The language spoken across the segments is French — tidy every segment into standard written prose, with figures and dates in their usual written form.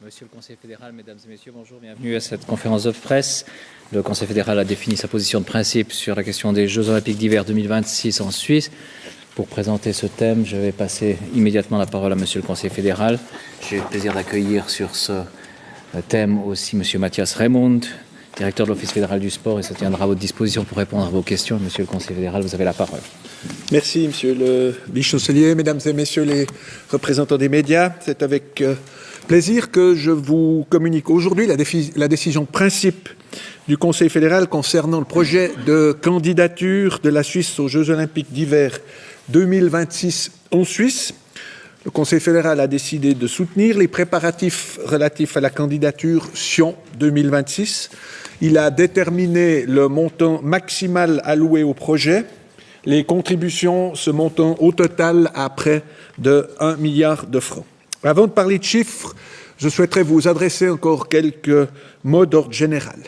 Monsieur le Conseil fédéral, Mesdames et Messieurs, bonjour, bienvenue à cette conférence de presse. Le Conseil fédéral a défini sa position de principe sur la question des Jeux olympiques d'hiver 2026 en Suisse. Pour présenter ce thème, je vais passer immédiatement la parole à Monsieur le Conseil fédéral. J'ai le plaisir d'accueillir sur ce thème aussi Monsieur Mathias Raymond, directeur de l'Office fédéral du sport, et se tiendra à votre disposition pour répondre à vos questions. Monsieur le Conseil fédéral, vous avez la parole. Merci, Monsieur le vice-chancelier, Mesdames et Messieurs les représentants des médias. C'est avec plaisir que je vous communique aujourd'hui la décision de principe du Conseil fédéral concernant le projet de candidature de la Suisse aux Jeux olympiques d'hiver 2026 en Suisse. Le Conseil fédéral a décidé de soutenir les préparatifs relatifs à la candidature Sion 2026. Il a déterminé le montant maximal alloué au projet, les contributions se montant au total à près de 1 milliard de francs. Avant de parler de chiffres, je souhaiterais vous adresser encore quelques mots d'ordre général.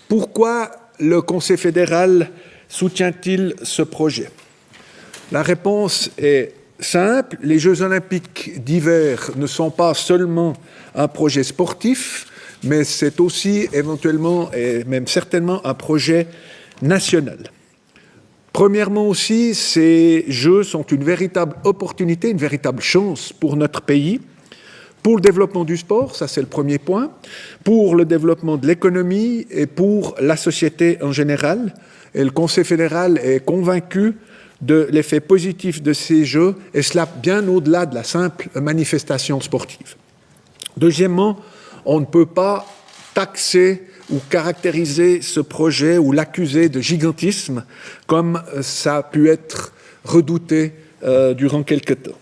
Pourquoi le Conseil fédéral soutient-il ce projet? La réponse est simple. Les Jeux olympiques d'hiver ne sont pas seulement un projet sportif, mais c'est aussi éventuellement et même certainement un projet national. Premièrement aussi, ces Jeux sont une véritable opportunité, une véritable chance pour notre pays, pour le développement du sport, ça c'est le premier point, pour le développement de l'économie et pour la société en général. Et le Conseil fédéral est convaincu de l'effet positif de ces Jeux, et cela bien au-delà de la simple manifestation sportive. Deuxièmement, on ne peut pas taxer ou caractériser ce projet ou l'accuser de gigantisme comme ça a pu être redouté durant quelque temps.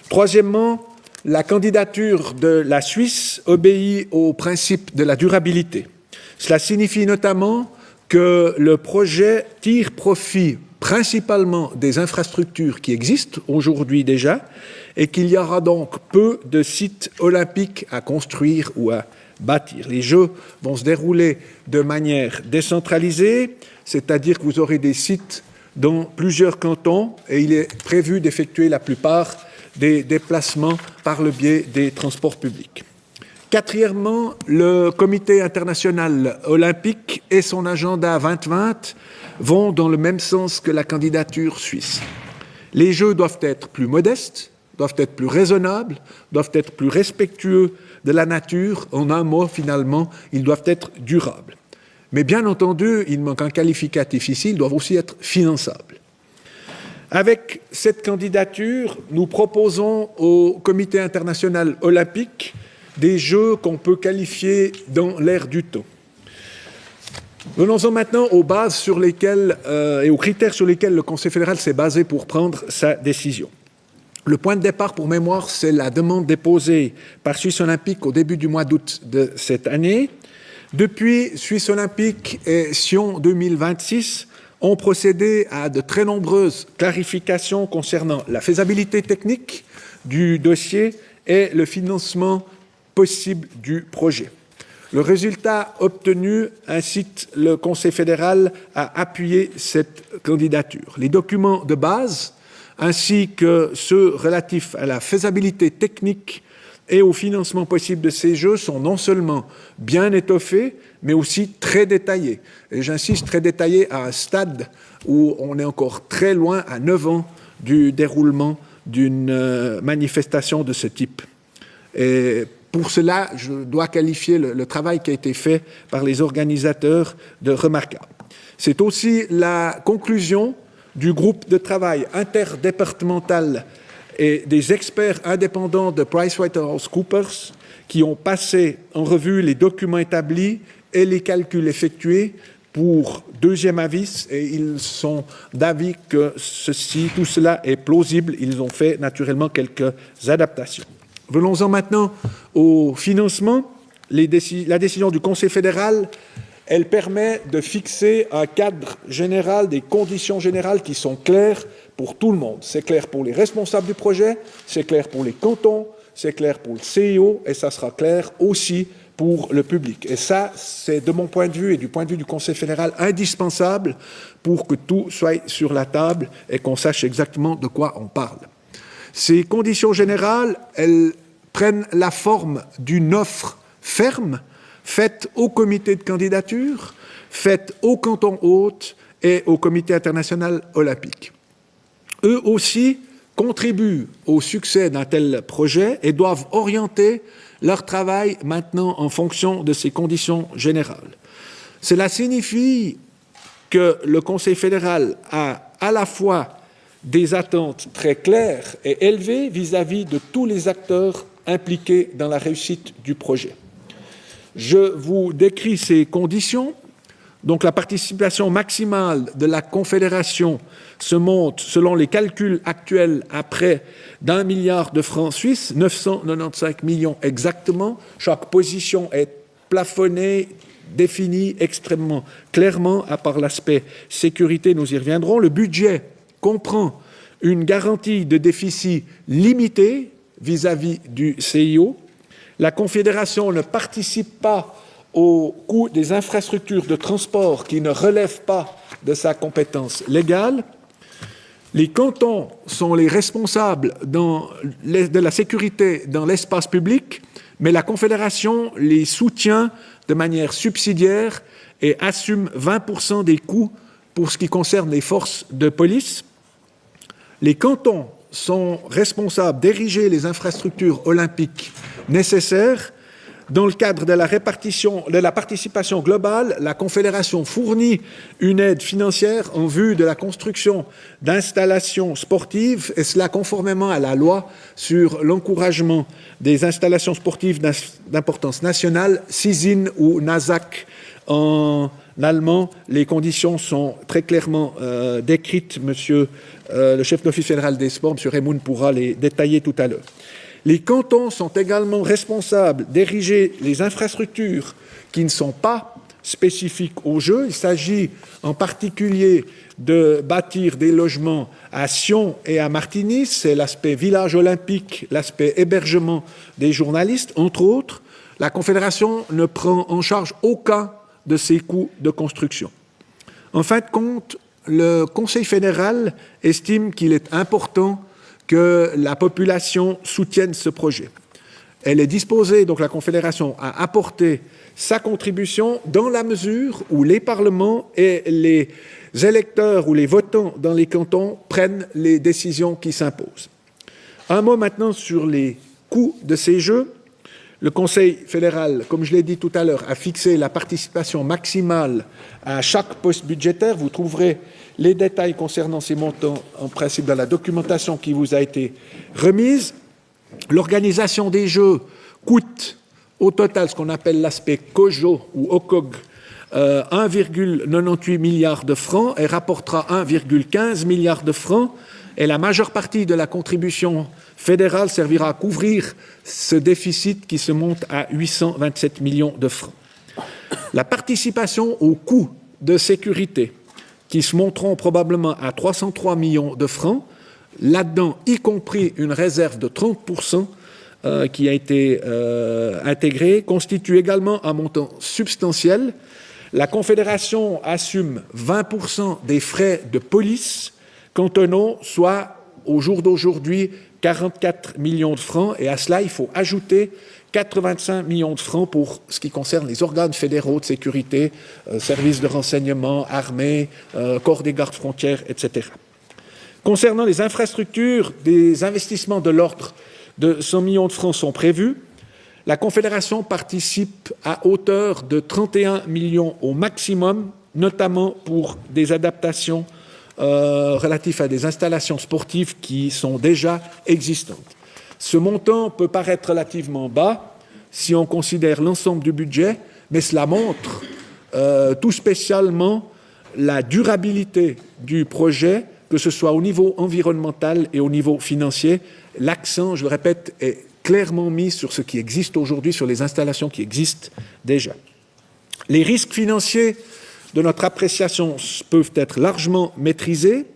Troisièmement, la candidature de la Suisse obéit au principe de la durabilité. Cela signifie notamment que le projet tire profit principalement des infrastructures qui existent aujourd'hui déjà et qu'il y aura donc peu de sites olympiques à construire ou à bâtir. Les Jeux vont se dérouler de manière décentralisée, c'est-à-dire que vous aurez des sites dans plusieurs cantons et il est prévu d'effectuer la plupart des déplacements par le biais des transports publics. Quatrièmement, le Comité international olympique et son agenda 2020 vont dans le même sens que la candidature suisse. Les Jeux doivent être plus modestes, doivent être plus raisonnables, doivent être plus respectueux de la nature. En un mot, finalement, ils doivent être durables. Mais bien entendu, il manque un qualificatif ici, ils doivent aussi être finançables. Avec cette candidature, nous proposons au Comité international olympique des Jeux qu'on peut qualifier dans l'air du temps. Venons-en maintenant aux bases sur lesquelles et aux critères sur lesquels le Conseil fédéral s'est basé pour prendre sa décision. Le point de départ, pour mémoire, c'est la demande déposée par Suisse Olympique au début du mois d'août de cette année. Depuis, Suisse Olympique et Sion 2026 ont procédé à de très nombreuses clarifications concernant la faisabilité technique du dossier et le financement possible du projet. Le résultat obtenu incite le Conseil fédéral à appuyer cette candidature. Les documents de base ainsi que ceux relatifs à la faisabilité technique et au financement possible de ces Jeux sont non seulement bien étoffés, mais aussi très détaillés. Et j'insiste, très détaillés à un stade où on est encore très loin, à 9 ans du déroulement d'une manifestation de ce type. Et pour cela, je dois qualifier le travail qui a été fait par les organisateurs de remarquable. C'est aussi la conclusion du groupe de travail interdépartemental et des experts indépendants de PricewaterhouseCoopers qui ont passé en revue les documents établis et les calculs effectués pour deuxième avis, et ils sont d'avis que tout cela est plausible. Ils ont fait naturellement quelques adaptations. Venons-en maintenant au financement. La décision du Conseil fédéral, elle permet de fixer un cadre général, des conditions générales qui sont claires pour tout le monde. C'est clair pour les responsables du projet, c'est clair pour les cantons, c'est clair pour le CIO et ça sera clair aussi pour le public. Et ça, c'est de mon point de vue et du point de vue du Conseil fédéral indispensable pour que tout soit sur la table et qu'on sache exactement de quoi on parle. Ces conditions générales, elles prennent la forme d'une offre ferme faite au comité de candidature, faite au canton hôte et au comité international olympique. Eux aussi contribuent au succès d'un tel projet et doivent orienter leur travail maintenant en fonction de ces conditions générales. Cela signifie que le Conseil fédéral a à la fois des attentes très claires et élevées vis-à-vis de tous les acteurs impliqués dans la réussite du projet. Je vous décris ces conditions. Donc la participation maximale de la Confédération se monte, selon les calculs actuels, à près d'1 milliard de francs suisses, 995 millions exactement. Chaque position est plafonnée, définie extrêmement clairement, à part l'aspect sécurité, nous y reviendrons. Le budget comprend une garantie de déficit limitée vis-à-vis du CIO. La Confédération ne participe pas au coût des infrastructures de transport qui ne relèvent pas de sa compétence légale. Les cantons sont les responsables de la sécurité dans l'espace public, mais la Confédération les soutient de manière subsidiaire et assume 20% des coûts pour ce qui concerne les forces de police. Les cantons sont responsables d'ériger les infrastructures olympiques nécessaires. Dans le cadre de la participation globale, la Confédération fournit une aide financière en vue de la construction d'installations sportives, et cela conformément à la loi sur l'encouragement des installations sportives d'importance nationale, SISIN ou NASAC en allemand. Les conditions sont très clairement décrites. Monsieur le chef d'office fédéral des sports, M. Raymond, pourra les détailler tout à l'heure. Les cantons sont également responsables d'ériger les infrastructures qui ne sont pas spécifiques aux Jeux. Il s'agit en particulier de bâtir des logements à Sion et à Martigny. C'est l'aspect village olympique, l'aspect hébergement des journalistes, entre autres. La Confédération ne prend en charge aucun de ces coûts de construction. En fin de compte, le Conseil fédéral estime qu'il est important que la population soutienne ce projet. Elle est disposée, donc la Confédération, à apporter sa contribution dans la mesure où les parlements et les électeurs ou les votants dans les cantons prennent les décisions qui s'imposent. Un mot maintenant sur les coûts de ces Jeux. Le Conseil fédéral, comme je l'ai dit tout à l'heure, a fixé la participation maximale à chaque poste budgétaire. Vous trouverez les détails concernant ces montants, en principe, dans la documentation qui vous a été remise. L'organisation des Jeux coûte au total ce qu'on appelle l'aspect COJO ou OCOG, 1,98 milliard de francs et rapportera 1,15 milliard de francs. Et la majeure partie de la contribution fédérale servira à couvrir ce déficit qui se monte à 827 millions de francs. La participation aux coûts de sécurité, qui se monteront probablement à 303 millions de francs, là-dedans y compris une réserve de 30% qui a été intégrée, constitue également un montant substantiel. La Confédération assume 20% des frais de police cantonaux, soit au jour d'aujourd'hui 44 millions de francs, et à cela il faut ajouter 85 millions de francs pour ce qui concerne les organes fédéraux de sécurité, services de renseignement, armée, corps des gardes frontières, etc. Concernant les infrastructures, des investissements de l'ordre de 100 millions de francs sont prévus. La Confédération participe à hauteur de 31 millions au maximum, notamment pour des adaptations relatifs à des installations sportives qui sont déjà existantes. Ce montant peut paraître relativement bas si on considère l'ensemble du budget, mais cela montre tout spécialement la durabilité du projet, que ce soit au niveau environnemental et au niveau financier. L'accent, je le répète, est clairement mis sur ce qui existe aujourd'hui, sur les installations qui existent déjà. Les risques financiers de notre appréciation peuvent être largement maîtrisés.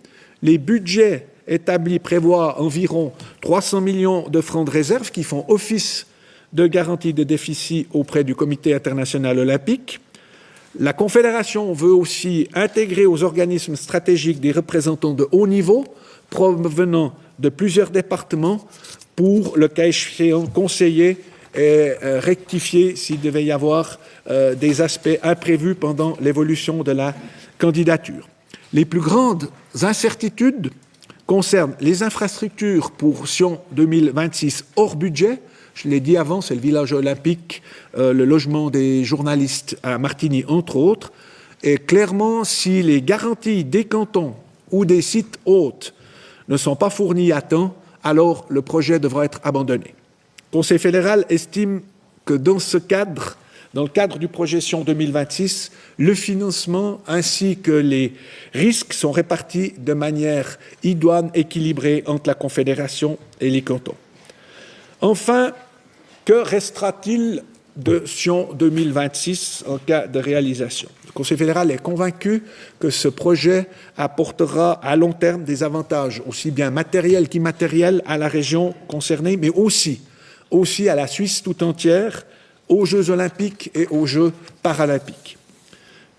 Les budgets établis prévoient environ 300 millions de francs de réserve qui font office de garantie de déficit auprès du Comité international olympique. La Confédération veut aussi intégrer aux organismes stratégiques des représentants de haut niveau provenant de plusieurs départements pour, le cas échéant, conseiller et rectifier s'il devait y avoir des aspects imprévus pendant l'évolution de la candidature. Les plus grandes incertitudes concernent les infrastructures pour Sion 2026 hors budget. Je l'ai dit avant, c'est le village olympique, le logement des journalistes à Martigny, entre autres. Et clairement, si les garanties des cantons ou des sites hôtes ne sont pas fournies à temps, alors le projet devra être abandonné. Le Conseil fédéral estime que dans le cadre du projet Sion 2026, le financement ainsi que les risques sont répartis de manière idoine, équilibrée entre la Confédération et les cantons. Enfin, que restera-t-il de Sion 2026 en cas de réalisation? Le Conseil fédéral est convaincu que ce projet apportera à long terme des avantages aussi bien matériels qu'immatériels à la région concernée, mais aussi à la Suisse tout entière, aux Jeux olympiques et aux Jeux paralympiques.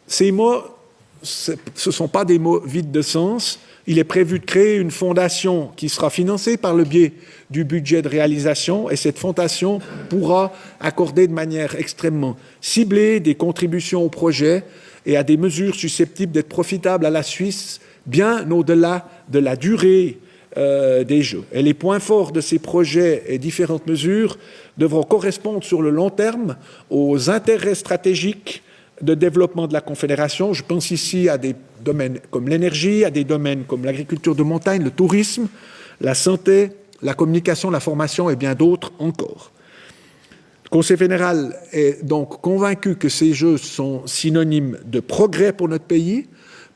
Ces mots, ce ne sont pas des mots vides de sens. Il est prévu de créer une fondation qui sera financée par le biais du budget de réalisation et cette fondation pourra accorder de manière extrêmement ciblée des contributions au projet et à des mesures susceptibles d'être profitables à la Suisse bien au-delà de la durée des Jeux. Et les points forts de ces projets et différentes mesures devront correspondre sur le long terme aux intérêts stratégiques de développement de la Confédération. Je pense ici à des domaines comme l'énergie, à des domaines comme l'agriculture de montagne, le tourisme, la santé, la communication, la formation et bien d'autres encore. Le Conseil fédéral est donc convaincu que ces Jeux sont synonymes de progrès pour notre pays,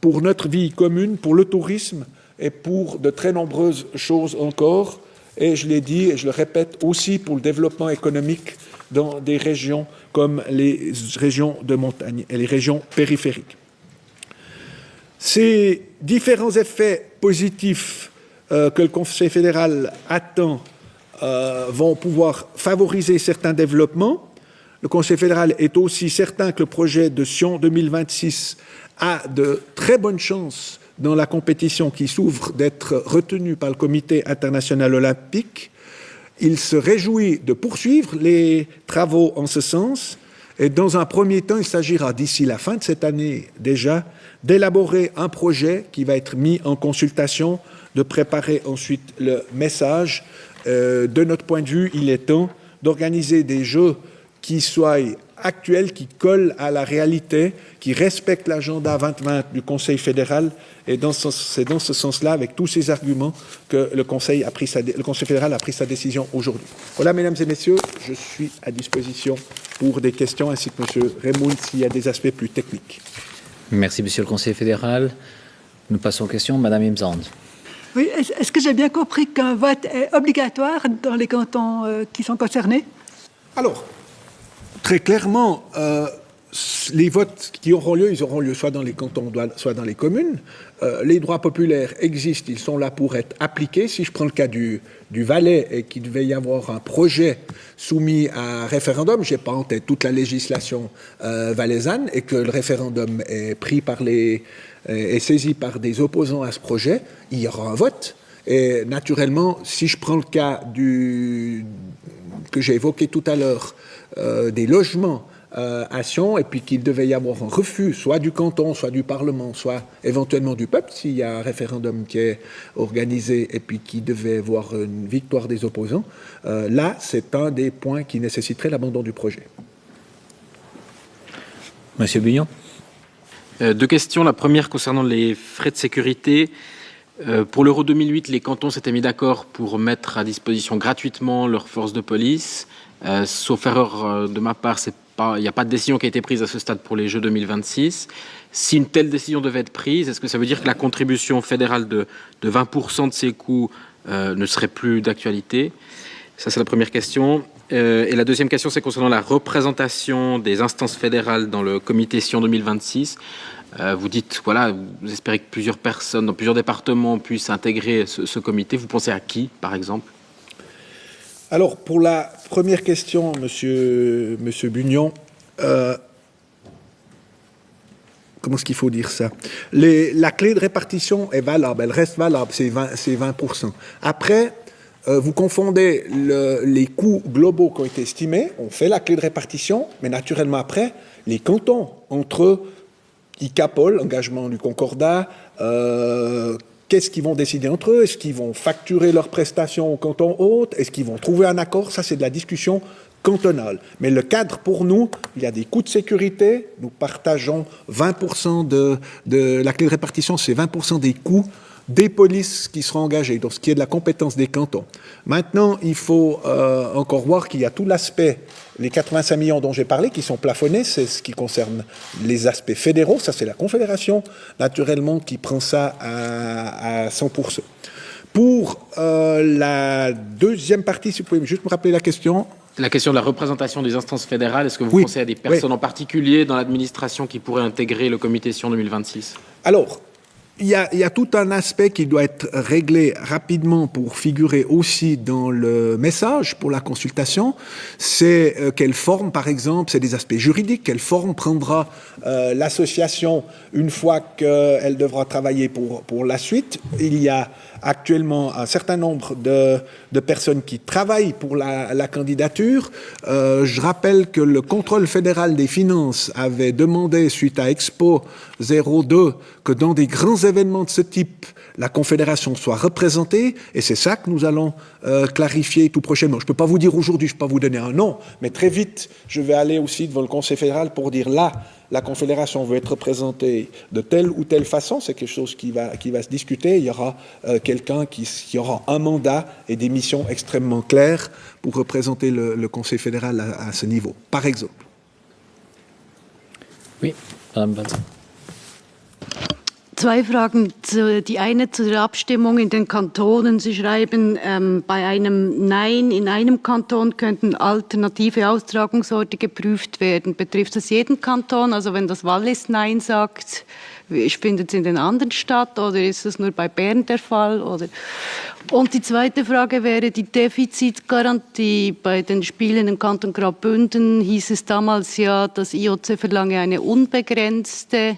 pour notre vie commune, pour le tourisme et pour de très nombreuses choses encore. Et je l'ai dit et je le répète aussi pour le développement économique dans des régions comme les régions de montagne et les régions périphériques. Ces différents effets positifs que le Conseil fédéral attend vont pouvoir favoriser certains développements. Le Conseil fédéral est aussi certain que le projet de Sion 2026 a de très bonnes chances dans la compétition qui s'ouvre d'être retenu par le Comité international olympique. Il se réjouit de poursuivre les travaux en ce sens et dans un premier temps, il s'agira d'ici la fin de cette année déjà d'élaborer un projet qui va être mis en consultation, de préparer ensuite le message. De notre point de vue, il est temps d'organiser des Jeux qui soient actuels, qui collent à la réalité, qui respectent l'agenda 2020 du Conseil fédéral. Et c'est dans ce sens-là, avec tous ces arguments, que le Conseil fédéral a pris sa décision aujourd'hui. Voilà, mesdames et messieurs, je suis à disposition pour des questions, ainsi que M. Raymond, s'il y a des aspects plus techniques. Merci, Monsieur le Conseiller fédéral. Nous passons aux questions. Madame Imzand. Oui, est-ce que j'ai bien compris qu'un vote est obligatoire dans les cantons qui sont concernés? Alors, très clairement, les votes qui auront lieu, ils auront lieu soit dans les cantons, soit dans les communes. Les droits populaires existent, ils sont là pour être appliqués. Si je prends le cas du Valais et qu'il devait y avoir un projet soumis à référendum, je n'ai pas en tête toute la législation valaisanne, et que le référendum est pris est saisi par des opposants à ce projet, il y aura un vote. Et naturellement, si je prends le cas que j'ai évoqué tout à l'heure, des logements à Sion, et puis qu'il devait y avoir un refus, soit du canton, soit du Parlement, soit éventuellement du peuple, s'il y a un référendum qui est organisé et puis qui devait voir une victoire des opposants, là, c'est un des points qui nécessiterait l'abandon du projet. Monsieur Bugnon. Deux questions. La première concernant les frais de sécurité. Pour l'Euro 2008, les cantons s'étaient mis d'accord pour mettre à disposition gratuitement leurs forces de police. Sauf erreur de ma part, il n'y a pas de décision qui a été prise à ce stade pour les Jeux 2026. Si une telle décision devait être prise, est-ce que ça veut dire que la contribution fédérale de 20% de ces coûts ne serait plus d'actualité? Ça, c'est la première question. Et la deuxième question, c'est concernant la représentation des instances fédérales dans le comité Sion 2026. Vous dites, voilà, vous espérez que plusieurs personnes dans plusieurs départements puissent intégrer ce comité. Vous pensez à qui, par exemple? Alors, pour la première question, Monsieur Bugnon, comment est-ce qu'il faut dire ça? La clé de répartition est valable, elle reste valable, c'est 20%. Après, Vous confondez les coûts globaux qui ont été estimés, on fait la clé de répartition, mais naturellement après, les cantons, entre ICAPOL, engagement du Concordat, qu'est-ce qu'ils vont décider entre eux? Est-ce qu'ils vont facturer leurs prestations au canton hôte? Est-ce qu'ils vont trouver un accord? Ça, c'est de la discussion cantonale. Mais le cadre, pour nous, il y a des coûts de sécurité. Nous partageons 20% de la clé de répartition, c'est 20% des coûts des polices qui seront engagées, donc ce qui est de la compétence des cantons. Maintenant, il faut encore voir qu'il y a tout l'aspect, les 85 millions dont j'ai parlé, qui sont plafonnés, c'est ce qui concerne les aspects fédéraux, ça c'est la Confédération, naturellement, qui prend ça à 100%. Pour la deuxième partie, si vous pouvez juste me rappeler la question. La question de la représentation des instances fédérales, est-ce que vous pensez à des personnes en particulier dans l'administration qui pourraient intégrer le comité Sion 2026 ? Alors, il y a tout un aspect qui doit être réglé rapidement pour figurer aussi dans le message pour la consultation. C'est quelle forme, par exemple, c'est des aspects juridiques, quelle forme prendra l'association une fois qu'elle devra travailler pour la suite. Il y a actuellement un certain nombre de personnes qui travaillent pour la candidature. Je rappelle que le contrôle fédéral des finances avait demandé, suite à Expo 02, que dans des grands événements de ce type, la Confédération soit représentée, et c'est ça que nous allons clarifier tout prochainement. Je ne peux pas vous dire aujourd'hui, je ne peux pas vous donner un nom, mais très vite, je vais aller aussi devant le Conseil fédéral pour dire là, la Confédération veut être représentée de telle ou telle façon, c'est quelque chose qui va se discuter. Il y aura quelqu'un qui aura un mandat et des missions extrêmement claires pour représenter le Conseil fédéral à ce niveau, par exemple. Oui, Madame Balz. Zwei Fragen. Die eine zu der Abstimmung in den Kantonen. Sie schreiben, bei einem Nein in einem Kanton könnten alternative Austragungsorte geprüft werden. Betrifft das jeden Kanton? Also wenn das Wallis Nein sagt, findet es in den anderen statt oder ist das nur bei Bern der Fall? Oder? Und die zweite Frage wäre die Defizitgarantie. Bei den Spielen im Kanton Graubünden hieß es damals ja, das IOC verlange eine unbegrenzte.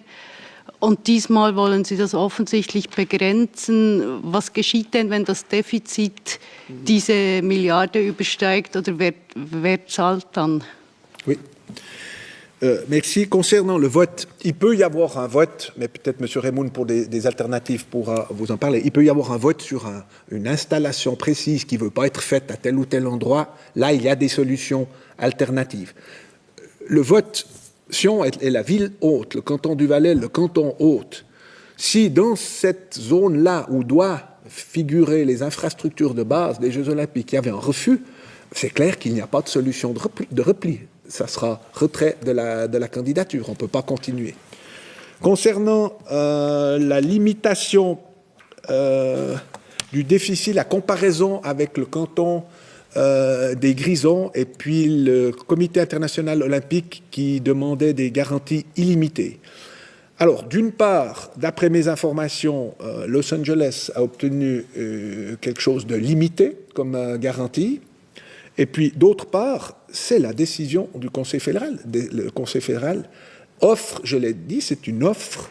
Und diesmal wollen Sie das offensichtlich begrenzen. Was geschieht denn, wenn das Defizit diese Milliarde übersteigt oder wer zahlt dann? Oui. Merci. Concernant le vote, il peut y avoir un vote, mais peut-être M. Raymond pour des alternatives pourra vous en parler. Il peut y avoir un vote sur une installation précise qui ne veut pas être faite à tel ou tel endroit. Là, il y a des solutions alternatives. Le vote Sion est la ville haute, le canton du Valais, le canton haute. Si dans cette zone-là où doit figurer les infrastructures de base des Jeux Olympiques, il y avait un refus, c'est clair qu'il n'y a pas de solution de repli. Ça sera retrait de la candidature, on ne peut pas continuer. Concernant la limitation du déficit, la comparaison avec le canton des Grisons et puis le Comité international olympique qui demandait des garanties illimitées. Alors, d'une part, d'après mes informations, Los Angeles a obtenu quelque chose de limité comme garantie. Et puis, d'autre part, c'est la décision du Conseil fédéral. Le Conseil fédéral offre, je l'ai dit, c'est une offre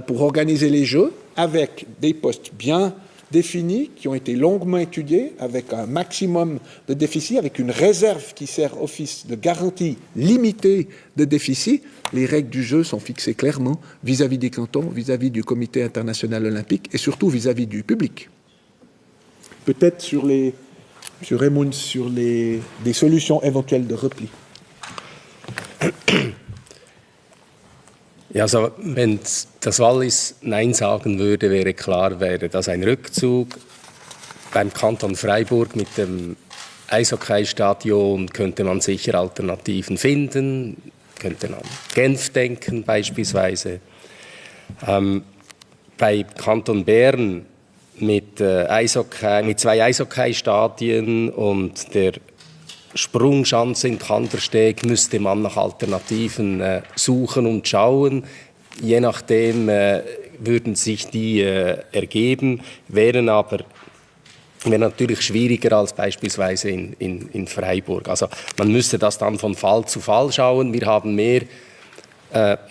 pour organiser les Jeux avec des postes bien définis, qui ont été longuement étudiés, avec un maximum de déficit, avec une réserve qui sert office de garantie limitée de déficit. Les règles du jeu sont fixées clairement vis-à-vis des cantons, vis-à-vis du Comité international olympique et surtout vis-à-vis du public. Peut-être sur Raymond, sur des solutions éventuelles de repli. Ja, also wenn das Wallis Nein sagen würde, wäre klar, wäre das ein Rückzug. Beim Kanton Freiburg mit dem Eishockeystadion könnte man sicher Alternativen finden, könnte man Genf denken beispielsweise. Bei Kanton Bern mit zwei Eishockeystadien und der Sprungschanze in Kandersteg müsste man nach Alternativen suchen und schauen. Je nachdem würden sich die ergeben, wären natürlich schwieriger als beispielsweise in Freiburg. Also man müsste das dann von Fall zu Fall schauen. Wir haben mehr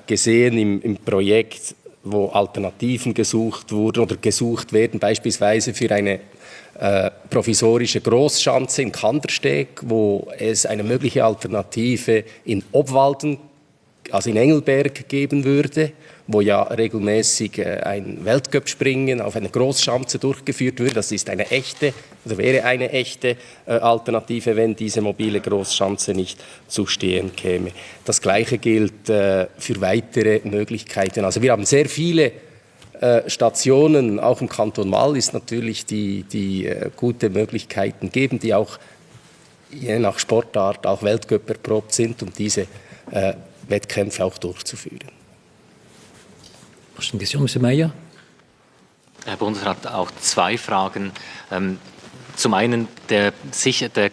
gesehen im Projekt wo Alternativen gesucht wurden oder gesucht werden, beispielsweise für eine provisorische Großschanze in Kandersteg, wo es eine mögliche Alternative in Obwalden, also in Engelberg, geben würde, wo ja regelmäßig ein Weltcup-Springen auf einer Großschanze durchgeführt wird. Das ist eine echte, oder wäre eine echte Alternative, wenn diese mobile Großschanze nicht zu stehen käme. Das Gleiche gilt für weitere Möglichkeiten. Also wir haben sehr viele Stationen, auch im Kanton Wallis natürlich, die gute Möglichkeiten geben, die auch je nach Sportart auch Weltcup erprobt sind, um diese Wettkämpfe auch durchzuführen. Prochaine question, Monsieur Mayer. Herr Bundesrat, auch zwei Fragen. Zum einen der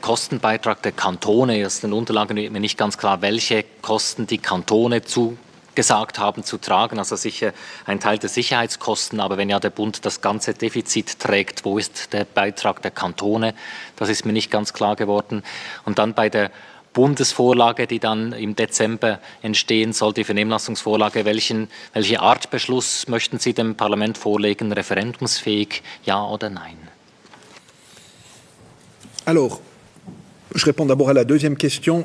Kostenbeitrag der Kantone. Aus den Unterlagen wird mir nicht ganz klar, welche Kosten die Kantone zugesagt haben zu tragen. Also sicher ein Teil der Sicherheitskosten, aber wenn ja der Bund das ganze Defizit trägt, wo ist der Beitrag der Kantone? Das ist mir nicht ganz klar geworden. Und dann bei der Bundesvorlage, die dann im Dezember entstehen soll, die Vernehmlassungsvorlage, welche Art Beschluss möchten Sie dem Parlament vorlegen? Referendumsfähig, ja oder nein? Alors, je réponds d'abord à la deuxième question.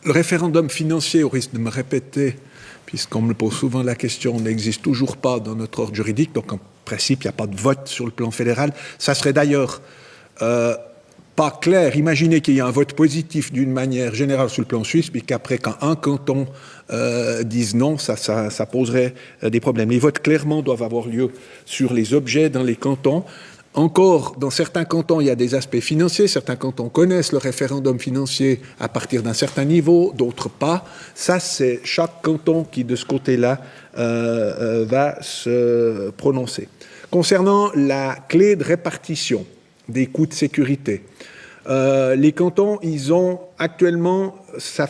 Le référendum financier, au risque de me répéter, puisqu'on me pose souvent la question, n'existe toujours pas dans notre ordre juridique, donc en principe, il n'y a pas de vote sur le plan fédéral. Ça serait d'ailleurs pas clair. Imaginez qu'il y ait un vote positif d'une manière générale sur le plan suisse, puis qu'après, quand un canton dise non, ça poserait des problèmes. Les votes, clairement, doivent avoir lieu sur les objets dans les cantons. Encore, dans certains cantons, il y a des aspects financiers. Certains cantons connaissent le référendum financier à partir d'un certain niveau, d'autres pas. Ça, c'est chaque canton qui, de ce côté-là, va se prononcer. Concernant la clé de répartition des coûts de sécurité, les cantons, ils ont actuellement, ça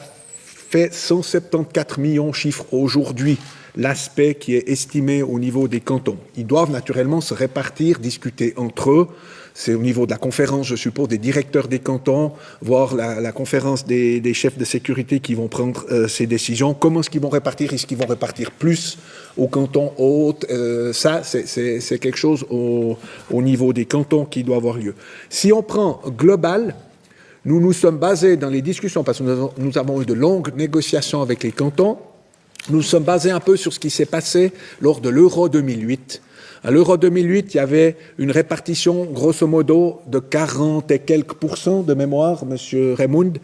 fait 174 millions de chiffres aujourd'hui, l'aspect qui est estimé au niveau des cantons. Ils doivent naturellement se répartir, discuter entre eux. C'est au niveau de la conférence, je suppose, des directeurs des cantons, voire la conférence des chefs de sécurité qui vont prendre ces décisions. Comment est-ce qu'ils vont répartir? Est-ce qu'ils vont répartir plus aux cantons autres? Ça, c'est quelque chose au niveau des cantons qui doit avoir lieu. Si on prend global, nous nous sommes basés dans les discussions, parce que nous avons eu de longues négociations avec les cantons, nous sommes basés un peu sur ce qui s'est passé lors de l'Euro 2008. À l'Euro 2008, il y avait une répartition, grosso modo, de 40 et quelques % de mémoire, Monsieur Raymond,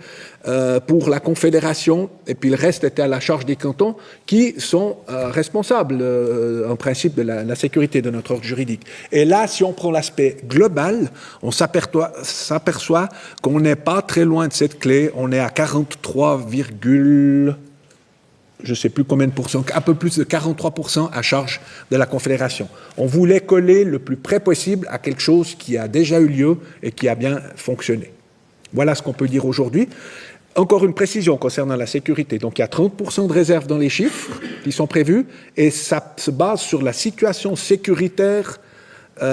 pour la Confédération, et puis le reste était à la charge des cantons, qui sont responsables, en principe, de la sécurité de notre ordre juridique. Et là, si on prend l'aspect global, on s'aperçoit qu'on n'est pas très loin de cette clé. On est à 43, je ne sais plus combien de pourcents, un peu plus de 43% à charge de la Confédération. On voulait coller le plus près possible à quelque chose qui a déjà eu lieu et qui a bien fonctionné. Voilà ce qu'on peut dire aujourd'hui. Encore une précision concernant la sécurité. Donc il y a 30% de réserve dans les chiffres qui sont prévus et ça se base sur la situation sécuritaire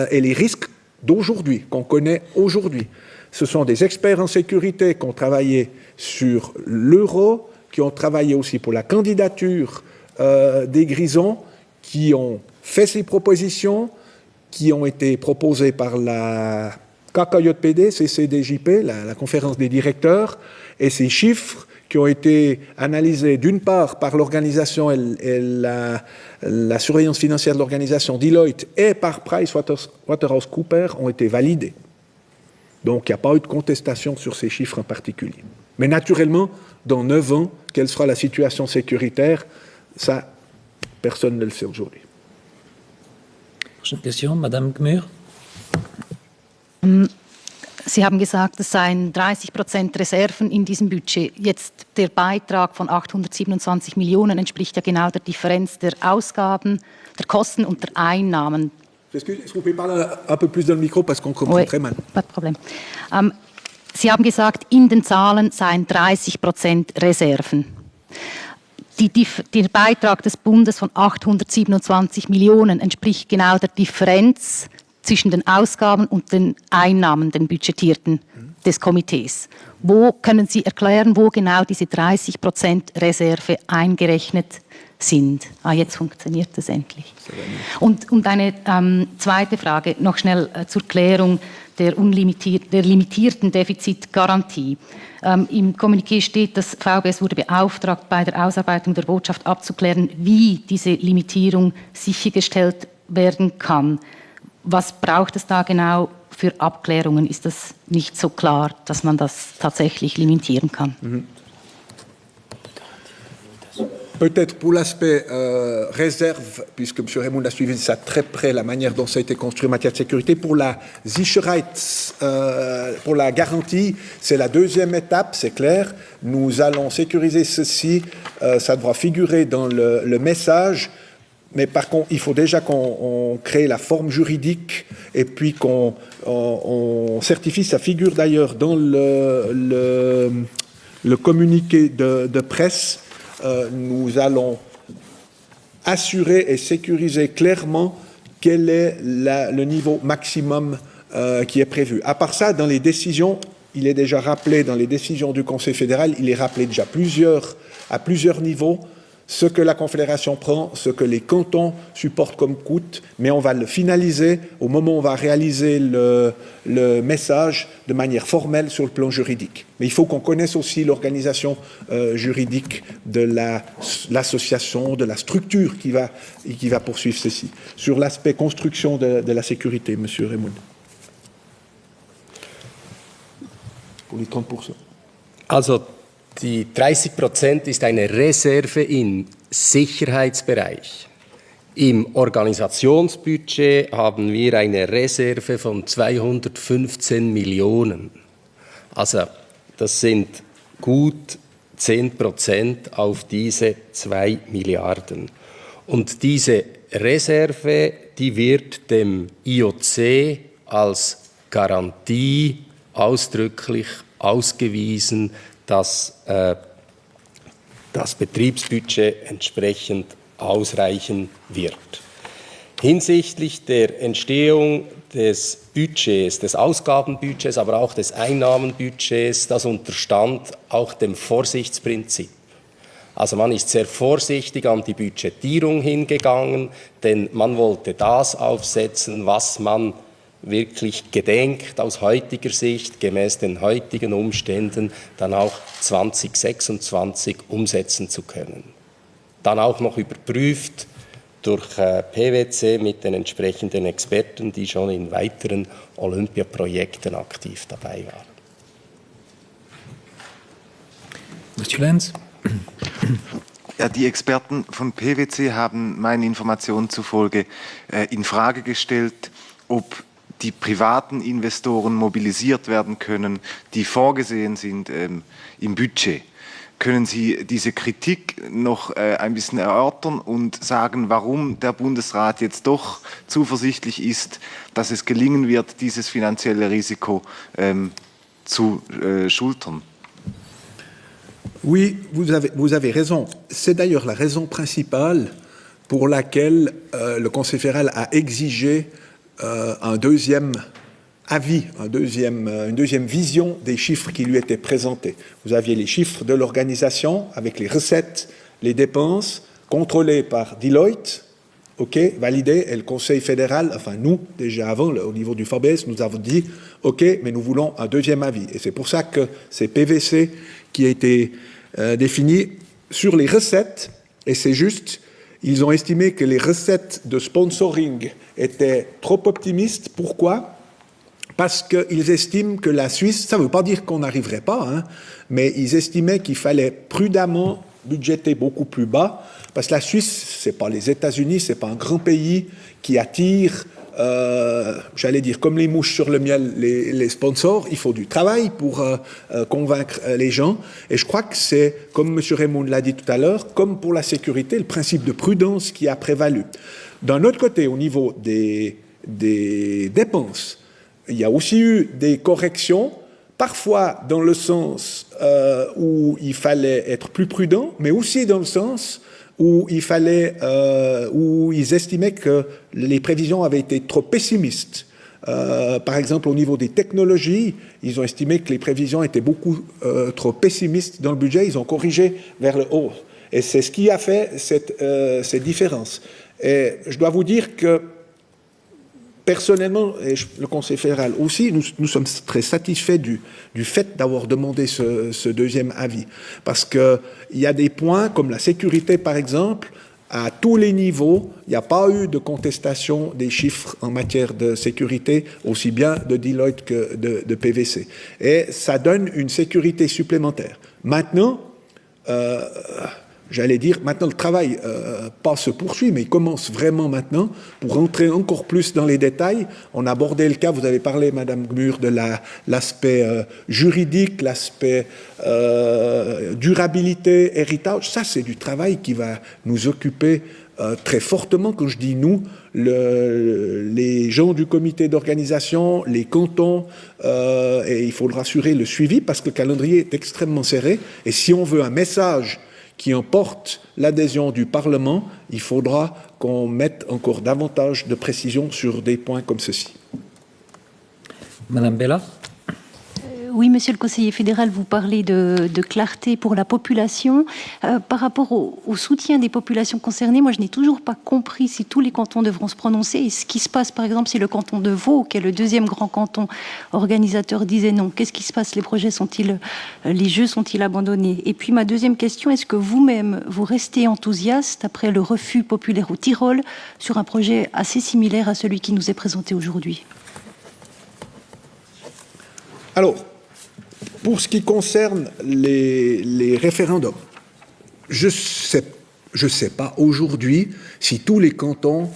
et les risques d'aujourd'hui, qu'on connaît aujourd'hui. Ce sont des experts en sécurité qui ont travaillé sur l'euro, qui ont travaillé aussi pour la candidature des Grisons, qui ont fait ces propositions, qui ont été proposées par la KKJPD, CCDJP, la conférence des directeurs, et ces chiffres qui ont été analysés d'une part par l'organisation et la surveillance financière de l'organisation Deloitte et par PricewaterhouseCoopers ont été validés. Donc il n'y a pas eu de contestation sur ces chiffres en particulier. Mais naturellement, dans 9 ans, quelle sera la situation sécuritaire? Ça, personne ne le sait aujourd'hui. Prochaine question, Madame Gmür. Sie haben gesagt, es seien 30% Reserven in diesem Budget. Jetzt der Beitrag von 827 Millionen entspricht ja genau der Differenz der Ausgaben, der Kosten und der Einnahmen. Est-ce que vous pouvez parler un peu plus dans le micro parce qu'on comprend très mal? Pas de problème. Sie haben gesagt, in den Zahlen seien 30% Reserven. Der Beitrag des Bundes von 827 Millionen entspricht genau der Differenz zwischen den Ausgaben und den Einnahmen, den budgetierten des Komitees. Wo können Sie erklären, wo genau diese 30% Reserve eingerechnet sind? Jetzt funktioniert das endlich. Und eine zweite Frage, noch schnell zur Klärung der limitierten Defizitgarantie. Im Kommuniqué steht, dass VBS wurde beauftragt, bei der Ausarbeitung der Botschaft abzuklären, wie diese Limitierung sichergestellt werden kann. Was braucht es da genau für Abklärungen? Ist das nicht so klar, dass man das tatsächlich limitieren kann? Peut-être pour l'aspect réserve, puisque M. Raymond a suivi ça très près, la manière dont ça a été construit en matière de sécurité. Pour la Sicherheit, pour la garantie, c'est la deuxième étape, c'est clair. Nous allons sécuriser ceci, ça devra figurer dans le message. Mais par contre, il faut déjà qu'on crée la forme juridique et puis qu'on certifie. Ça figure d'ailleurs dans le communiqué de presse. Nous allons assurer et sécuriser clairement quel est le niveau maximum qui est prévu. À part ça, dans les décisions, il est déjà rappelé dans les décisions du Conseil fédéral, il est rappelé déjà à plusieurs niveaux ce que la Confédération prend, ce que les cantons supportent comme coût, mais on va le finaliser au moment où on va réaliser le message de manière formelle sur le plan juridique. Mais il faut qu'on connaisse aussi l'organisation juridique de l'association, de la structure qui va poursuivre ceci. Sur l'aspect construction de la sécurité, M. Raymond. Pour les 30%. Also, die 30% ist eine Reserve im Sicherheitsbereich. Im Organisationsbudget haben wir eine Reserve von 215 Millionen. Also das sind gut 10% auf diese 2 Milliarden. Und diese Reserve, die wird dem IOC als Garantie ausdrücklich ausgewiesen, dass das Betriebsbudget entsprechend ausreichen wird. Hinsichtlich der Entstehung des Budgets, des Ausgabenbudgets, aber auch des Einnahmenbudgets, das unterstand auch dem Vorsichtsprinzip. Also man ist sehr vorsichtig an die Budgetierung hingegangen, denn man wollte das aufsetzen, was man wirklich gedenkt aus heutiger Sicht, gemäß den heutigen Umständen, dann auch 2026 umsetzen zu können. Dann auch noch überprüft durch PwC mit den entsprechenden Experten, die schon in weiteren Olympiaprojekten aktiv dabei waren. Monsieur Lenz. Ja, die Experten von PwC haben meinen Informationen zufolge in Frage gestellt, ob die privaten Investoren mobilisiert werden können, die vorgesehen sind im Budget. Können Sie diese Kritik noch ein bisschen erörtern und sagen, warum der Bundesrat jetzt doch zuversichtlich ist, dass es gelingen wird, dieses finanzielle Risiko zu schultern? Oui, vous avez raison. C'est d'ailleurs la raison principale pour laquelle le Conseil fédéral a exigé un deuxième avis, une deuxième vision des chiffres qui lui étaient présentés. Vous aviez les chiffres de l'organisation avec les recettes, les dépenses, contrôlées par Deloitte, validées, et le Conseil fédéral, enfin nous, déjà avant, au niveau du FABES, nous avons dit, mais nous voulons un deuxième avis. Et c'est pour ça que c'est PwC qui a été défini sur les recettes, et c'est juste. Ils ont estimé que les recettes de sponsoring étaient trop optimistes. Pourquoi ? Parce qu'ils estiment que la Suisse, ça ne veut pas dire qu'on n'arriverait pas, mais ils estimaient qu'il fallait prudemment budgéter beaucoup plus bas, parce que la Suisse, ce n'est pas les États-Unis, ce n'est pas un grand pays qui attire, j'allais dire, comme les mouches sur le miel, les sponsors. Il faut du travail pour convaincre les gens. Et je crois que c'est, comme M. Raymond l'a dit tout à l'heure, comme pour la sécurité, le principe de prudence qui a prévalu. D'un autre côté, au niveau des dépenses, il y a aussi eu des corrections, parfois dans le sens où il fallait être plus prudent, mais aussi dans le sens où ils estimaient que les prévisions avaient été trop pessimistes. Par exemple, au niveau des technologies, ils ont estimé que les prévisions étaient beaucoup trop pessimistes dans le budget. Ils ont corrigé vers le haut. Et c'est ce qui a fait cette différence. Et je dois vous dire que, personnellement, et le Conseil fédéral aussi, nous sommes très satisfaits du fait d'avoir demandé ce deuxième avis. Parce qu'il y a des points, comme la sécurité par exemple, à tous les niveaux, il n'y a pas eu de contestation des chiffres en matière de sécurité, aussi bien de Deloitte que de PwC. Et ça donne une sécurité supplémentaire. Maintenant, j'allais dire, maintenant le travail pas se poursuit, mais il commence vraiment maintenant pour entrer encore plus dans les détails. On a abordé le cas, vous avez parlé, Madame Gmür, de l'aspect juridique, l'aspect durabilité, héritage. Ça, c'est du travail qui va nous occuper très fortement. Quand je dis nous, les gens du comité d'organisation, les cantons, et il faudra assurer le suivi parce que le calendrier est extrêmement serré. Et si on veut un message qui emporte l'adhésion du Parlement, il faudra qu'on mette encore davantage de précision sur des points comme ceci. Madame Bella. Oui, Monsieur le conseiller fédéral, vous parlez de clarté pour la population. Par rapport au soutien des populations concernées, moi je n'ai toujours pas compris si tous les cantons devront se prononcer et ce qui se passe par exemple si le canton de Vaud, qui est le deuxième grand canton organisateur, disait non. Qu'est-ce qui se passe? Les jeux sont-ils abandonnés? Et puis ma deuxième question, est-ce que vous-même vous restez enthousiaste après le refus populaire au Tyrol sur un projet assez similaire à celui qui nous est présenté aujourd'hui? Alors, pour ce qui concerne les référendums, je sais pas aujourd'hui si tous les cantons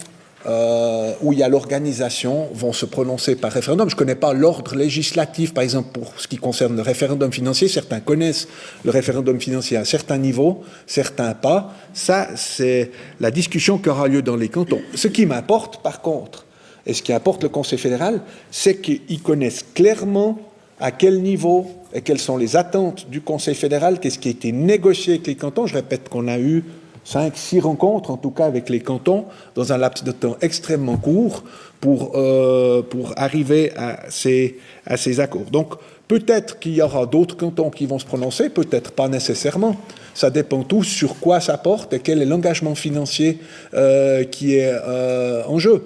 où il y a l'organisation vont se prononcer par référendum. Je ne connais pas l'ordre législatif, par exemple, pour ce qui concerne le référendum financier. Certains connaissent le référendum financier à un certain niveau, certains pas. Ça, c'est la discussion qui aura lieu dans les cantons. Ce qui m'importe, par contre, et ce qui importe le Conseil fédéral, c'est qu'ils connaissent clairement à quel niveau et quelles sont les attentes du Conseil fédéral, qu'est-ce qui a été négocié avec les cantons. Je répète qu'on a eu 5-6 rencontres, en tout cas avec les cantons, dans un laps de temps extrêmement court pour arriver à ces accords. Donc, peut-être qu'il y aura d'autres cantons qui vont se prononcer, peut-être pas nécessairement. Ça dépend tout sur quoi ça porte et quel est l'engagement financier qui est en jeu.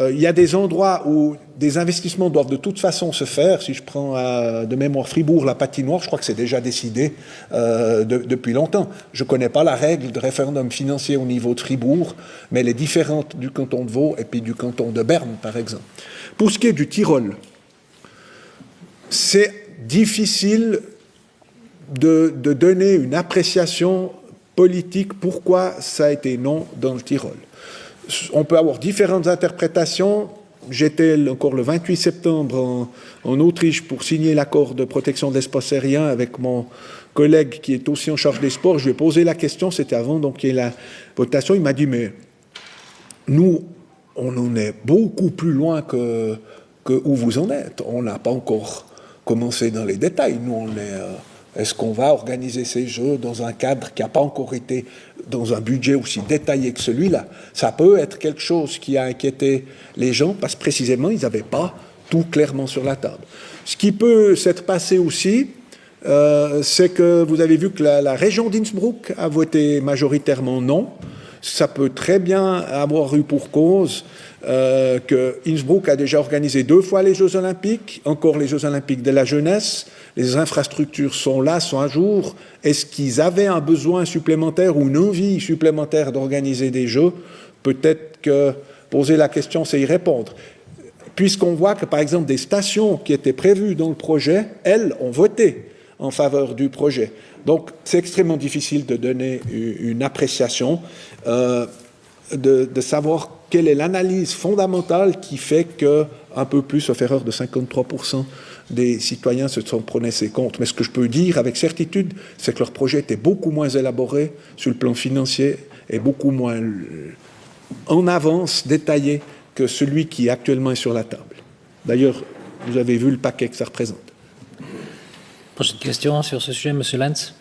Il y a des endroits où des investissements doivent de toute façon se faire. Si je prends de mémoire Fribourg, la patinoire, je crois que c'est déjà décidé depuis longtemps. Je ne connais pas la règle de référendum financier au niveau de Fribourg, mais elle est différente du canton de Vaud et puis du canton de Berne, par exemple. Pour ce qui est du Tyrol, c'est difficile de donner une appréciation politique pourquoi ça a été non dans le Tyrol. On peut avoir différentes interprétations. J'étais encore le 28 septembre en Autriche pour signer l'accord de protection de l'espace aérien avec mon collègue qui est aussi en charge des sports. Je lui ai posé la question, c'était avant donc qu'il y ait la votation. Il m'a dit, mais nous, on en est beaucoup plus loin que où vous en êtes. On n'a pas encore commencé dans les détails. Nous, on est... Est-ce qu'on va organiser ces jeux dans un cadre qui n'a pas encore été dans un budget aussi détaillé que celui-là? Ça peut être quelque chose qui a inquiété les gens parce que précisément, ils n'avaient pas tout clairement sur la table. Ce qui peut s'être passé aussi, c'est que vous avez vu que la région d'Innsbruck a voté majoritairement non. Ça peut très bien avoir eu pour cause que Innsbruck a déjà organisé 2 fois les Jeux Olympiques, encore les Jeux Olympiques de la jeunesse. Les infrastructures sont là, sont à jour. Est-ce qu'ils avaient un besoin supplémentaire ou une envie supplémentaire d'organiser des Jeux? Peut-être que poser la question, c'est y répondre. Puisqu'on voit que, par exemple, des stations qui étaient prévues dans le projet, elles ont voté en faveur du projet. Donc, c'est extrêmement difficile de donner une appréciation, de savoir quelle est l'analyse fondamentale qui fait qu'un peu plus, sauf erreur de 53%, des citoyens se sont prononcés contre. Mais ce que je peux dire avec certitude, c'est que leur projet était beaucoup moins élaboré sur le plan financier et beaucoup moins en avance, détaillé, que celui qui actuellement est sur la table. D'ailleurs, vous avez vu le paquet que ça représente. Prochaine question sur ce sujet, M. Lenz.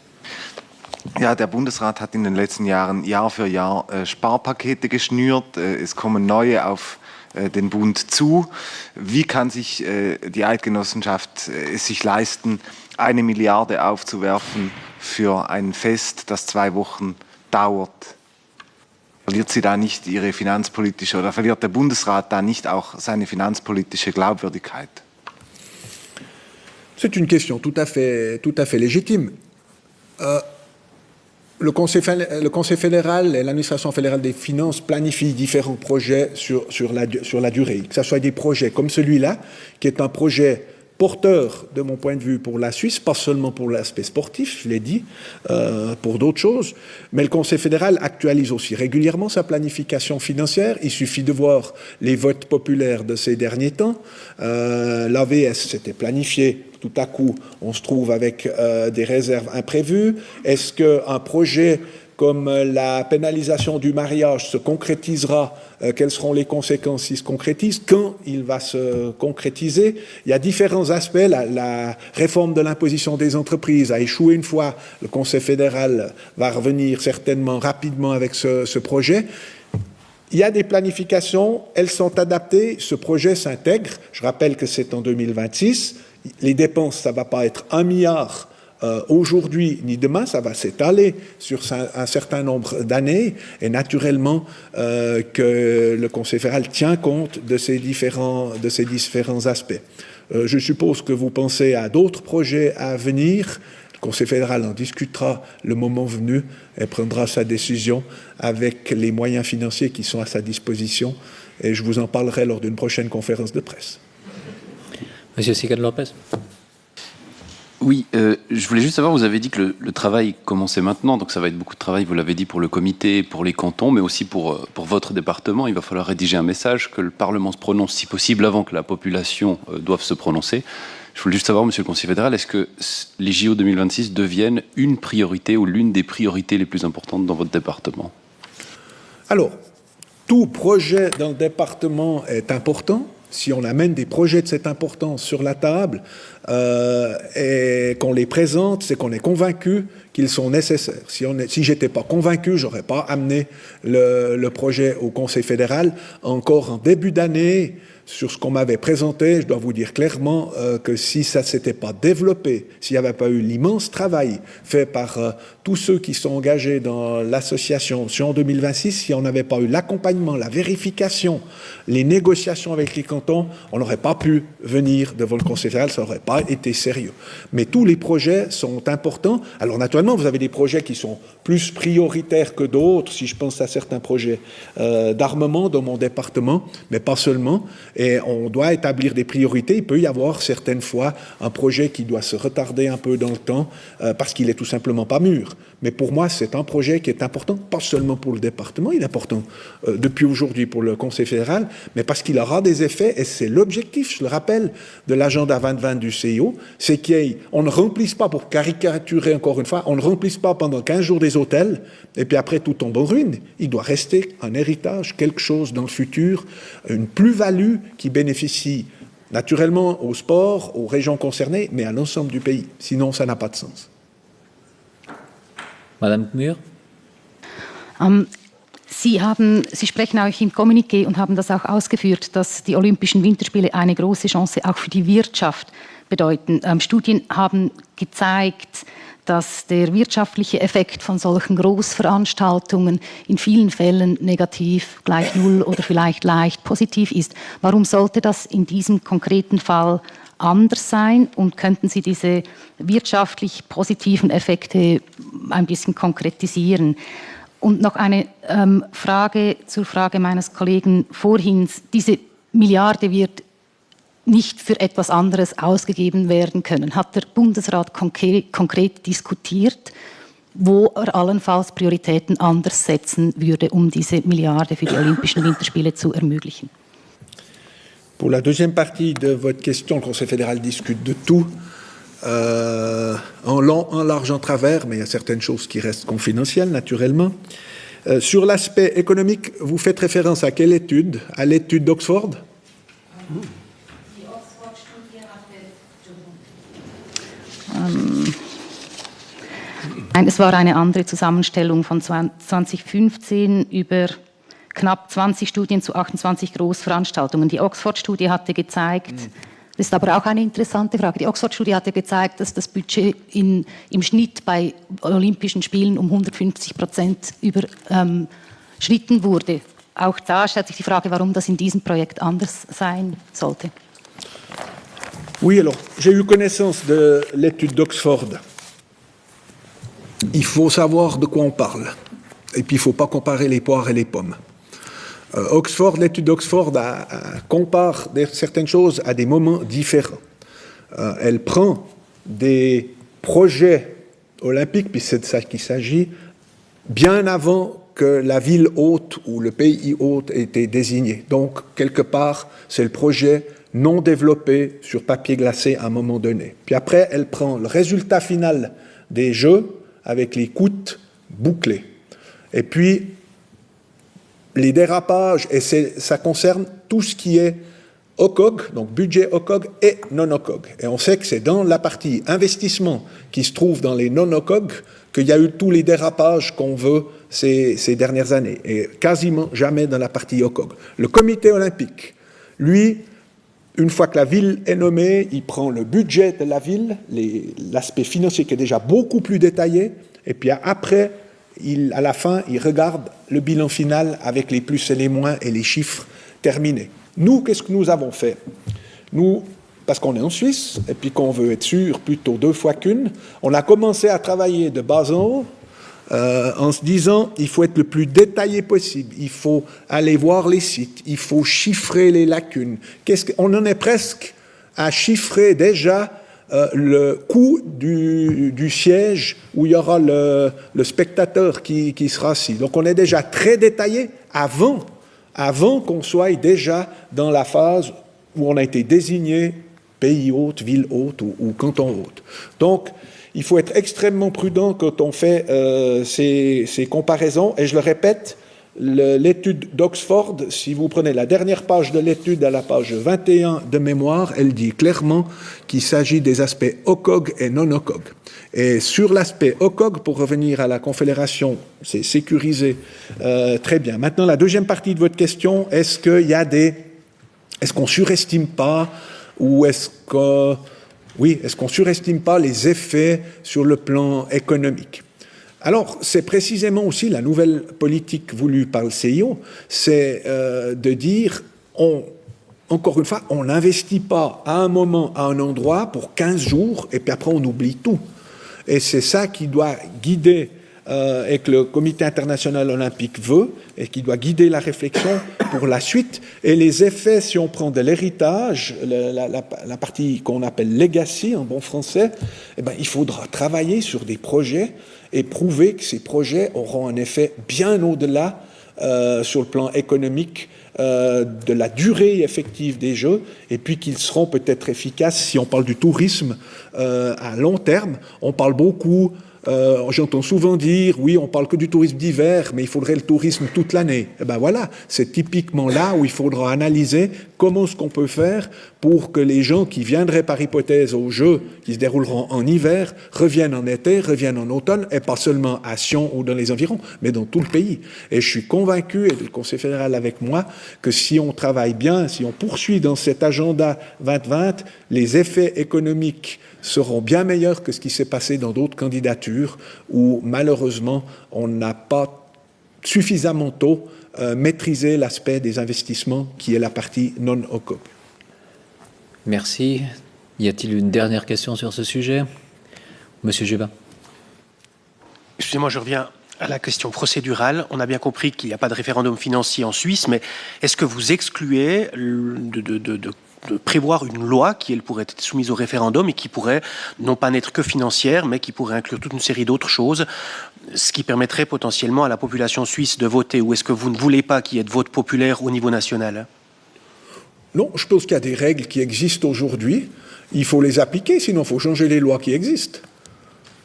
Ja, der Bundesrat hat in den letzten Jahren Jahr für Jahr Sparpakete geschnürt. Es kommen neue auf den Bund zu. Wie kann sich die Eidgenossenschaft es sich leisten, 1 Milliarde aufzuwerfen für ein Fest, das 2 Wochen dauert? Verliert sie da nicht ihre finanzpolitische, oder verliert der Bundesrat da nicht auch seine finanzpolitische Glaubwürdigkeit? C'est une question tout à fait légitime. Le Conseil fédéral et l'administration fédérale des finances planifient différents projets sur la durée, que ce soit des projets comme celui-là, qui est un projet porteur, de mon point de vue, pour la Suisse, pas seulement pour l'aspect sportif, je l'ai dit, pour d'autres choses, mais le Conseil fédéral actualise aussi régulièrement sa planification financière. Il suffit de voir les votes populaires de ces derniers temps. L'AVS s'était planifié, tout à coup, on se trouve avec des réserves imprévues. Est-ce qu'un projet comme la pénalisation du mariage se concrétisera, quelles seront les conséquences s'il se concrétise, quand il va se concrétiser? Il y a différents aspects. La réforme de l'imposition des entreprises a échoué une fois. Le Conseil fédéral va revenir certainement rapidement avec ce projet. Il y a des planifications, elles sont adaptées, ce projet s'intègre. Je rappelle que c'est en 2026. Les dépenses, ça ne va pas être 1 milliard aujourd'hui ni demain, ça va s'étaler sur un certain nombre d'années, et naturellement que le Conseil fédéral tient compte de ces différents aspects. Je suppose que vous pensez à d'autres projets à venir. Le Conseil fédéral en discutera le moment venu et prendra sa décision avec les moyens financiers qui sont à sa disposition, et je vous en parlerai lors d'une prochaine conférence de presse. Monsieur Sigan Lopez. Oui, je voulais juste savoir, vous avez dit que le travail commençait maintenant, donc ça va être beaucoup de travail, vous l'avez dit, pour le comité, pour les cantons, mais aussi pour votre département. Il va falloir rédiger un message, que le Parlement se prononce si possible avant que la population doive se prononcer. Je voulais juste savoir, Monsieur le Conseiller fédéral, est-ce que les JO 2026 deviennent une priorité ou l'une des priorités les plus importantes dans votre département? Alors, tout projet dans le département est important. Si on amène des projets de cette importance sur la table et qu'on les présente, c'est qu'on est convaincu qu'ils sont nécessaires. Si j'étais pas convaincu, j'aurais pas amené le projet au Conseil fédéral. Encore en début d'année, sur ce qu'on m'avait présenté, je dois vous dire clairement que si ça ne s'était pas développé, s'il n'y avait pas eu l'immense travail fait par tous ceux qui sont engagés dans l'association en 2026, si on n'avait pas eu l'accompagnement, la vérification, les négociations avec les cantons, on n'aurait pas pu venir devant le Conseil fédéral, ça n'aurait pas été sérieux. Mais tous les projets sont importants. Alors naturellement, vous avez des projets qui sont plus prioritaires que d'autres, si je pense à certains projets d'armement dans mon département, mais pas seulement. Et on doit établir des priorités. Il peut y avoir certaines fois un projet qui doit se retarder un peu dans le temps parce qu'il est tout simplement pas mûr. Mais pour moi, c'est un projet qui est important, pas seulement pour le département, il est important depuis aujourd'hui pour le Conseil fédéral, mais parce qu'il aura des effets, et c'est l'objectif, je le rappelle, de l'agenda 2020 du CIO, c'est qu'on ne remplisse pas, pour caricaturer encore une fois, on ne remplisse pas pendant 15 jours des hôtels, et puis après tout tombe en ruine. Il doit rester un héritage, quelque chose dans le futur, une plus-value qui bénéficie naturellement au sport, aux régions concernées, mais à l'ensemble du pays. Sinon, ça n'a pas de sens. Madame Muir. Sie sprechen auch im Kommuniqué und haben das auch ausgeführt, dass die Olympischen Winterspiele eine große Chance auch für die Wirtschaft bedeuten. Studien haben gezeigt, dass der wirtschaftliche Effekt von solchen Großveranstaltungen in vielen Fällen negativ, gleich null oder vielleicht leicht positiv ist. Warum sollte das in diesem konkreten Fall anders sein, und könnten Sie diese wirtschaftlich positiven Effekte ein bisschen konkretisieren? Und noch eine Frage zur Frage meines Kollegen vorhin. Diese Milliarde wird nicht für etwas anderes ausgegeben werden können. Hat der Bundesrat konkret diskutiert, wo allenfalls Prioritäten anders setzen würde, diese Milliarde für die Olympischen Winterspiele zu ermöglichen? Pour la deuxième partie de votre question, le Conseil fédéral discute de tout, en long, en large, en travers, mais il y a certaines choses qui restent confidentielles, naturellement. Sur l'aspect économique, vous faites référence à quelle étude? À l'étude d'Oxford? Nein, es war eine andere Zusammenstellung von 2015 über knapp 20 Studien zu 28 Großveranstaltungen. Die Oxford-Studie hatte gezeigt, das ist aber auch eine interessante Frage, die Oxford-Studie hatte gezeigt, dass das Budget im Schnitt bei Olympischen Spielen um 150% überschritten wurde. Auch da stellt sich die Frage, warum das in diesem Projekt anders sein sollte. Oui, alors, j'ai eu connaissance de l'étude d'Oxford. Il faut savoir de quoi on parle. Et puis, il ne faut pas comparer les poires et les pommes. L'étude d'Oxford compare certaines choses à des moments différents. Elle prend des projets olympiques, puis c'est de ça qu'il s'agit, bien avant que la ville hôte ou le pays hôte ait été désigné. Donc, quelque part, c'est le projet non développé sur papier glacé à un moment donné. Puis après, elle prend le résultat final des Jeux avec les coûts bouclés. Et puis, les dérapages, et ça concerne tout ce qui est OCOG, donc budget OCOG et non-OCOG. Et on sait que c'est dans la partie investissement qui se trouve dans les non-OCOG qu'il y a eu tous les dérapages qu'on veut ces dernières années, et quasiment jamais dans la partie OCOG. Le comité olympique, lui, une fois que la ville est nommée, il prend le budget de la ville, l'aspect financier qui est déjà beaucoup plus détaillé, et puis après, à la fin, il regarde le bilan final avec les plus et les moins et les chiffres terminés. Nous, qu'est-ce que nous avons fait? Nous, parce qu'on est en Suisse, et puis qu'on veut être sûr plutôt 2 fois qu'une, on a commencé à travailler de bas en haut, en se disant il faut être le plus détaillé possible, il faut aller voir les sites, il faut chiffrer les lacunes. On en est presque à chiffrer déjà le coût du siège où il y aura le spectateur qui sera assis. Donc on est déjà très détaillé avant qu'on soit déjà dans la phase où on a été désigné pays hôte, ville hôte ou canton hôte. Donc il faut être extrêmement prudent quand on fait ces comparaisons. Et je le répète, l'étude d'Oxford, si vous prenez la dernière page de l'étude à la page 21 de mémoire, elle dit clairement qu'il s'agit des aspects OCOG et non-OCOG. Et sur l'aspect OCOG, pour revenir à la Confédération, c'est sécurisé très bien. Maintenant, la deuxième partie de votre question, est-ce qu'on surestime pas ou est-ce qu'on surestime pas les effets sur le plan économique? Alors, c'est précisément aussi la nouvelle politique voulue par le CIO, c'est de dire, encore une fois, on n'investit pas à un moment, à un endroit, pour 15 jours, et puis après on oublie tout. Et c'est ça qui doit guider, et que le Comité international olympique veut, et qui doit guider la réflexion pour la suite. Et les effets, si on prend de l'héritage, la partie qu'on appelle legacy en bon français, eh ben, il faudra travailler sur des projets et prouver que ces projets auront un effet bien au-delà sur le plan économique de la durée effective des Jeux, et puis qu'ils seront peut-être efficaces si on parle du tourisme à long terme. On parle beaucoup, j'entends souvent dire, oui, on parle que du tourisme d'hiver, mais il faudrait le tourisme toute l'année. Et ben voilà, c'est typiquement là où il faudra analyser comment ce qu'on peut faire pour que les gens qui viendraient par hypothèse aux Jeux, qui se dérouleront en hiver, reviennent en été, reviennent en automne, et pas seulement à Sion ou dans les environs, mais dans tout le pays. Et je suis convaincu, et le Conseil fédéral avec moi, que si on travaille bien, si on poursuit dans cet agenda 2020, les effets économiques seront bien meilleurs que ce qui s'est passé dans d'autres candidatures où, malheureusement, on n'a pas suffisamment tôt maîtrisé l'aspect des investissements qui est la partie non-OCOG. Merci. Y a-t-il une dernière question sur ce sujet? Monsieur Jubin. Excusez-moi, je reviens à la question procédurale. On a bien compris qu'il n'y a pas de référendum financier en Suisse, mais est-ce que vous excluez de prévoir une loi qui, elle, pourrait être soumise au référendum et qui pourrait non pas n'être que financière, mais qui pourrait inclure toute une série d'autres choses, ce qui permettrait potentiellement à la population suisse de voter? Ou est-ce que vous ne voulez pas qu'il y ait de vote populaire au niveau national? Non, je pense qu'il y a des règles qui existent aujourd'hui. Il faut les appliquer, sinon il faut changer les lois qui existent.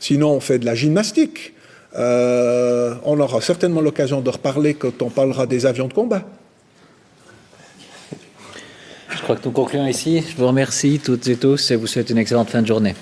Sinon, on fait de la gymnastique. On aura certainement l'occasion de reparler quand on parlera des avions de combat. Je crois que nous concluons ici. Je vous remercie toutes et tous et vous souhaite une excellente fin de journée.